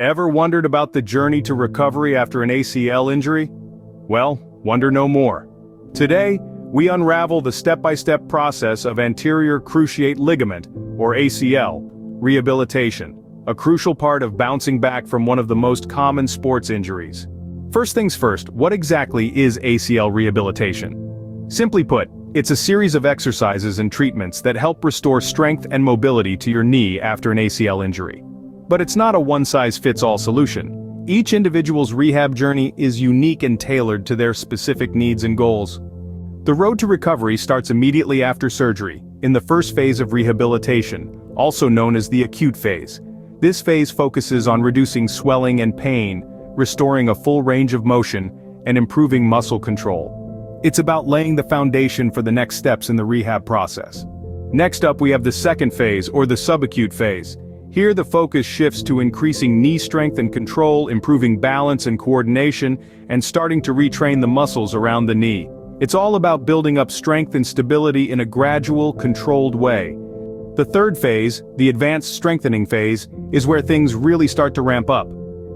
Ever wondered about the journey to recovery after an ACL injury? Well, wonder no more. Today, we unravel the step-by-step process of anterior cruciate ligament, or ACL, rehabilitation, a crucial part of bouncing back from one of the most common sports injuries. First things first, what exactly is ACL rehabilitation? Simply put, it's a series of exercises and treatments that help restore strength and mobility to your knee after an ACL injury. But it's not a one-size-fits-all solution. Each individual's rehab journey is unique and tailored to their specific needs and goals. The road to recovery starts immediately after surgery, in the first phase of rehabilitation, also known as the acute phase. This phase focuses on reducing swelling and pain, restoring a full range of motion, and improving muscle control. It's about laying the foundation for the next steps in the rehab process. Next up, we have the second phase, or the subacute phase. Here the focus shifts to increasing knee strength and control, improving balance and coordination, and starting to retrain the muscles around the knee. It's all about building up strength and stability in a gradual, controlled way. The third phase, the advanced strengthening phase, is where things really start to ramp up.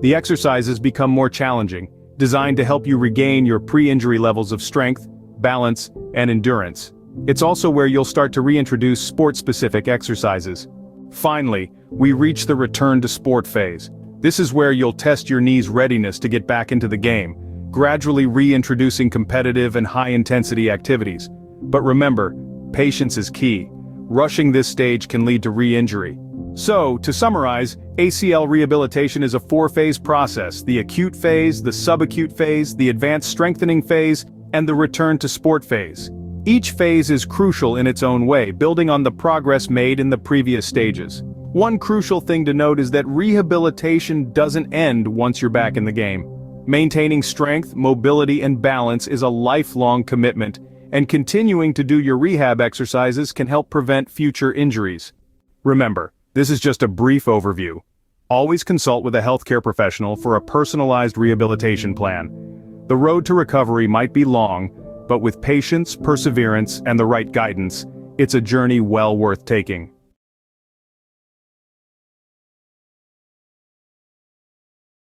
The exercises become more challenging, designed to help you regain your pre-injury levels of strength, balance, and endurance. It's also where you'll start to reintroduce sport-specific exercises. Finally, we reach the return to sport phase. This is where you'll test your knee's readiness to get back into the game, gradually reintroducing competitive and high-intensity activities. But remember, patience is key. Rushing this stage can lead to re-injury. So, to summarize, ACL rehabilitation is a four-phase process: the acute phase, the subacute phase, the advanced strengthening phase, and the return to sport phase. Each phase is crucial in its own way, building on the progress made in the previous stages. One crucial thing to note is that rehabilitation doesn't end once you're back in the game. Maintaining strength, mobility, and balance is a lifelong commitment, and continuing to do your rehab exercises can help prevent future injuries. Remember, this is just a brief overview. Always consult with a healthcare professional for a personalized rehabilitation plan. The road to recovery might be long, but with patience, perseverance, and the right guidance, it's a journey well worth taking.